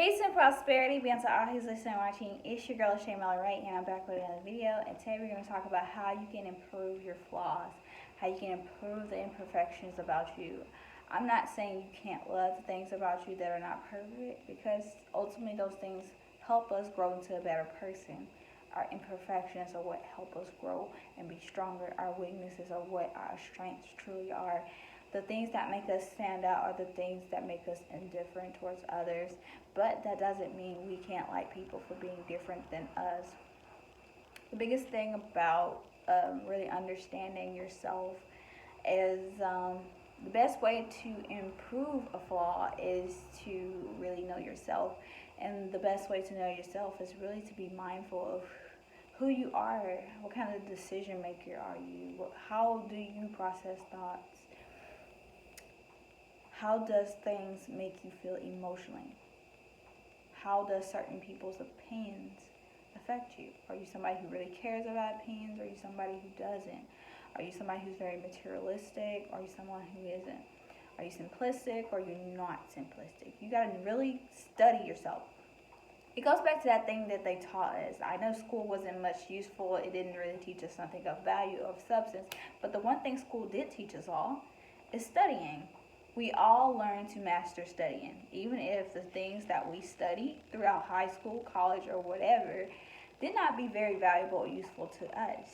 Peace and prosperity be unto all who's listening and watching. It's your girl Cashapp LaShaWright, and I'm back with another video. And today we're going to talk about how you can improve your flaws, how you can improve the imperfections about you. I'm not saying you can't love the things about you that are not perfect, because ultimately those things help us grow into a better person. Our imperfections are what help us grow and be stronger. Our weaknesses are what our strengths truly are. The things that make us stand out are the things that make us indifferent towards others, but that doesn't mean we can't like people for being different than us. The biggest thing about really understanding yourself is the best way to improve a flaw is to really know yourself. And the best way to know yourself is really to be mindful of who you are. What kind of decision maker are you? How do you process thoughts? How does things make you feel emotionally? How does certain people's opinions affect you? Are you somebody who really cares about opinions? Or are you somebody who doesn't? Are you somebody who's very materialistic? Or are you someone who isn't? Are you simplistic or are you not simplistic? You got to really study yourself. It goes back to that thing that they taught us. I know school wasn't much useful. It didn't really teach us something of value, of substance. But the one thing school did teach us all is studying. We all learn to master studying, even if the things that we studied throughout high school, college, or whatever did not be very valuable or useful to us.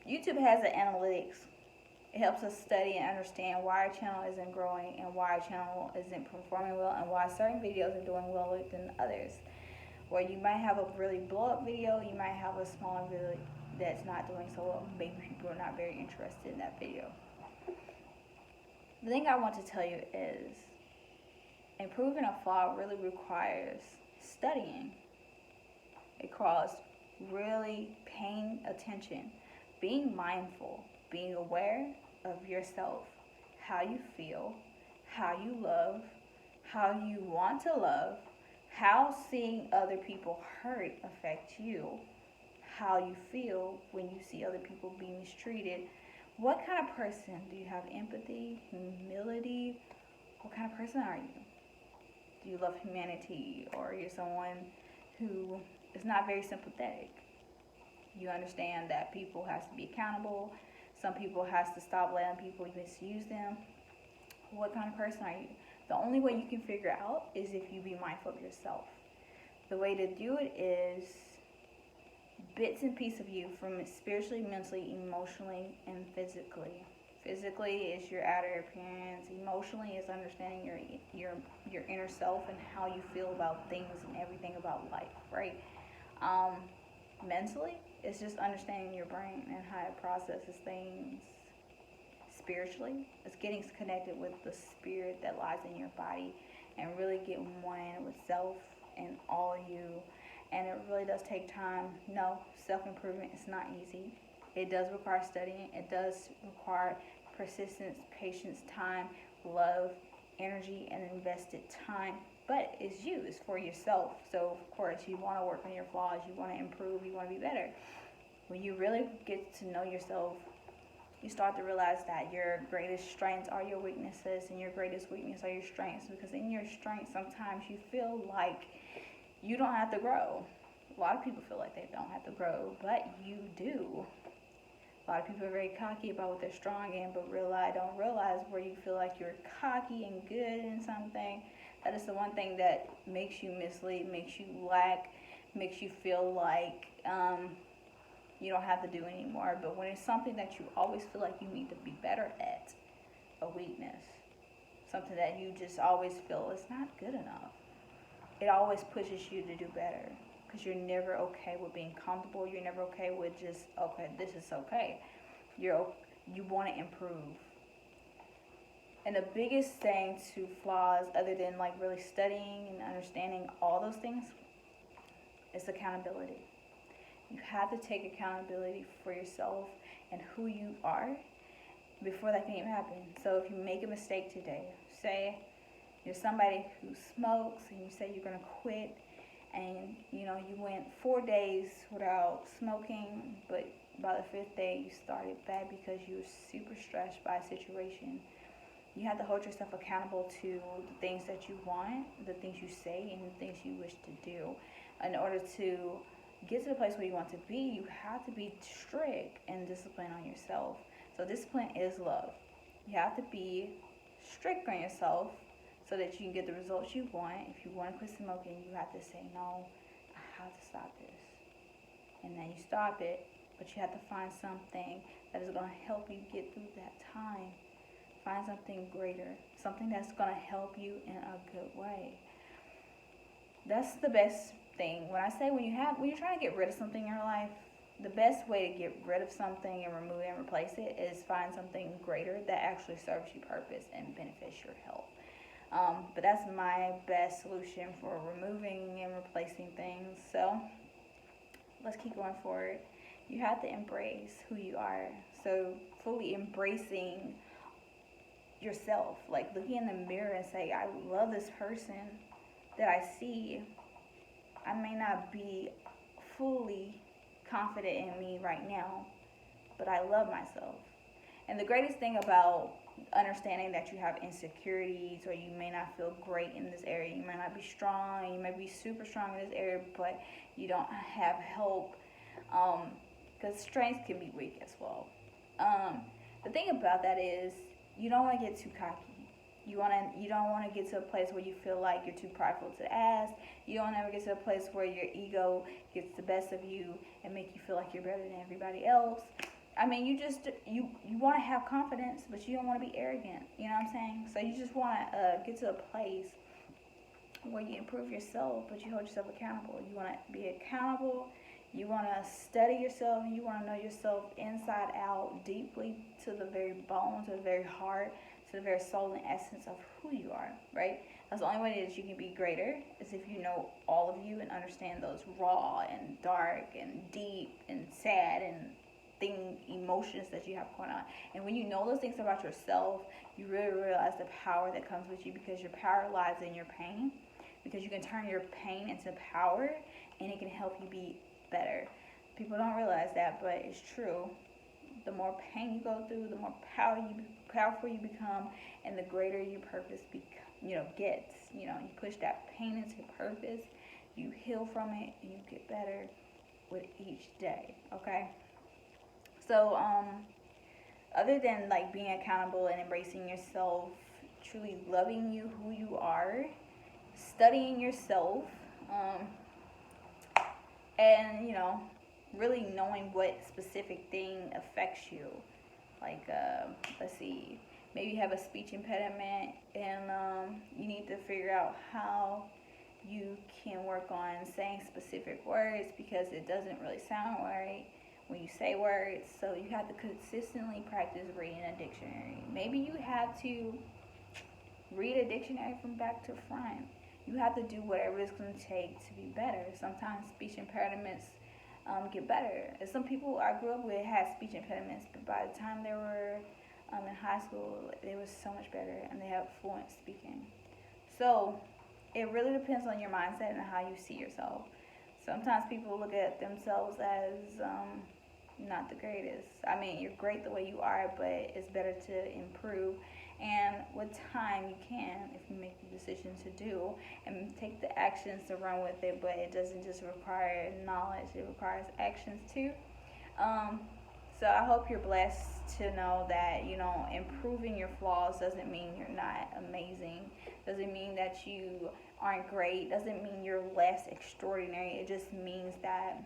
YouTube has the analytics. It helps us study and understand why our channel isn't growing and why our channel isn't performing well and why certain videos are doing well than others. Where you might have a really blow up video, you might have a smaller video that's not doing so well. Maybe people are not very interested in that video. The thing I want to tell you is improving a flaw really requires studying. It requires really paying attention, being mindful, being aware of yourself, how you feel, how you love, how you want to love, how seeing other people hurt affects you, how you feel when you see other people being mistreated. What kind of person do you have? Empathy, humility? What kind of person are you? Do you love humanity, or are you someone who is not very sympathetic? You understand that people have to be accountable. Some people has to stop letting people misuse them. What kind of person are you? The only way you can figure out is if you be mindful of yourself. The way to do it is bits and pieces of you, from spiritually, mentally, emotionally, and physically. Physically is your outer appearance. Emotionally is understanding your inner self and how you feel about things and everything about life, right? Mentally, it's just understanding your brain and how it processes things. Spiritually, it's getting connected with the spirit that lies in your body and really getting one with self and all you. And it really does take time. No, self-improvement is not easy. It does require studying. It does require persistence, patience, time, love, energy, and invested time. But it's you. It's for yourself. So, of course, you want to work on your flaws. You want to improve. You want to be better. When you really get to know yourself, you start to realize that your greatest strengths are your weaknesses and your greatest weaknesses are your strengths. Because in your strengths, sometimes you feel like you don't have to grow. A lot of people feel like they don't have to grow, but you do. A lot of people are very cocky about what they're strong in, but don't realize where you feel like you're cocky and good in something. That is the one thing that makes you mislead, makes you lack, makes you feel like you don't have to do anymore. But when it's something that you always feel like you need to be better at, a weakness, something that you just always feel is not good enough, it always pushes you to do better, because you're never okay with being comfortable. You're never okay with just, okay, this is okay. You want to improve. And the biggest thing to flaws, other than like really studying and understanding all those things, is accountability. You have to take accountability for yourself and who you are before that can even happen. So if you make a mistake today, say you're somebody who smokes and you say you're going to quit, and you went 4 days without smoking, but by the 5th day you started back because you were super stressed by a situation. You have to hold yourself accountable to the things that you want, the things you say, and the things you wish to do. In order to get to the place where you want to be, you have to be strict and disciplined on yourself. So discipline is love. You have to be strict on yourself so that you can get the results you want. If you want to quit smoking, you have to say, no, I have to stop this. And then you stop it, but you have to find something that is going to help you get through that time. Find something greater, something that's going to help you in a good way. That's the best thing. When I say when you're trying to get rid of something in your life, the best way to get rid of something and remove it and replace it is find something greater that actually serves you purpose and benefits your health. But that's my best solution for removing and replacing things. So let's keep going forward. You have to embrace who you are. So fully embracing yourself, like looking in the mirror and say, I love this person that I see. I may not be fully confident in me right now, but I love myself. And the greatest thing about understanding that you have insecurities, or you may not feel great in this area, you may not be strong, you may be super strong in this area, but you don't have help, because strength can be weak as well. The thing about that is, you don't want to get too cocky. You don't want to get to a place where you feel like you're too prideful to ask. You don't ever get to a place where your ego gets the best of you and make you feel like you're better than everybody else. I mean, you want to have confidence, but you don't want to be arrogant. You know what I'm saying? So you just want to get to a place where you improve yourself, but you hold yourself accountable. You want to be accountable. You want to study yourself, and you want to know yourself inside out, deeply to the very bone, to the very heart, to the very soul and essence of who you are, right? That's the only way that you can be greater, is if you know all of you and understand those raw and dark and deep and sad and emotions that you have going on. And when you know those things about yourself, you really realize the power that comes with you, because your power lies in your pain, because you can turn your pain into power, and it can help you be better. People don't realize that, but it's true. The more pain you go through, the more powerful you become, and the greater your purpose gets. You push that pain into purpose, you heal from it, and you get better with each day. Okay. So other than like being accountable and embracing yourself, truly loving you who you are, studying yourself, and really knowing what specific thing affects you. Like, let's see, maybe you have a speech impediment, and you need to figure out how you can work on saying specific words, because it doesn't really sound right when you say words. So you have to consistently practice reading a dictionary. Maybe you have to read a dictionary from back to front. You have to do whatever it's going to take to be better. Sometimes speech impediments get better. And some people I grew up with had speech impediments, but by the time they were in high school, they were so much better, and they have fluent speaking. So it really depends on your mindset and how you see yourself. Sometimes people look at themselves as not the greatest. I mean, you're great the way you are, but it's better to improve. And with time, you can, if you make the decision to do and take the actions to run with it. But it doesn't just require knowledge; it requires actions too. So I hope you're blessed to know that improving your flaws doesn't mean you're not amazing. Doesn't mean that you aren't great. Doesn't mean you're less extraordinary. It just means that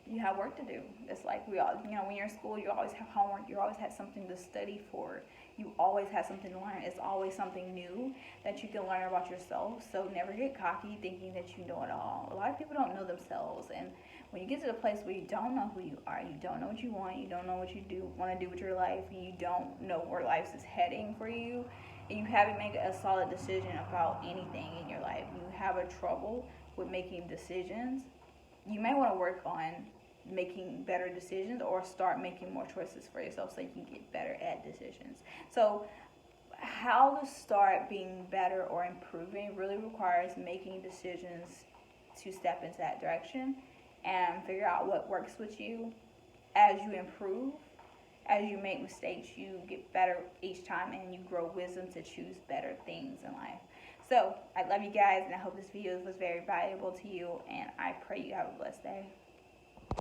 you have work to do. It's like we all, when you're in school, you always have homework. You always have something to study for. You always have something to learn. It's always something new that you can learn about yourself. So never get cocky thinking that you know it all. A lot of people don't know themselves. And when you get to the place where you don't know who you are, you don't know what you want, you don't know what you want to do with your life, and you don't know where life is heading for you, and you haven't made a solid decision about anything in your life, you have a trouble with making decisions, you may want to work on making better decisions, or start making more choices for yourself so you can get better at decisions. So how to start being better or improving really requires making decisions to step into that direction and figure out what works with you as you improve, as you make mistakes, you get better each time, and you grow wisdom to choose better things in life. So I love you guys, and I hope this video was very valuable to you, and I pray you have a blessed day.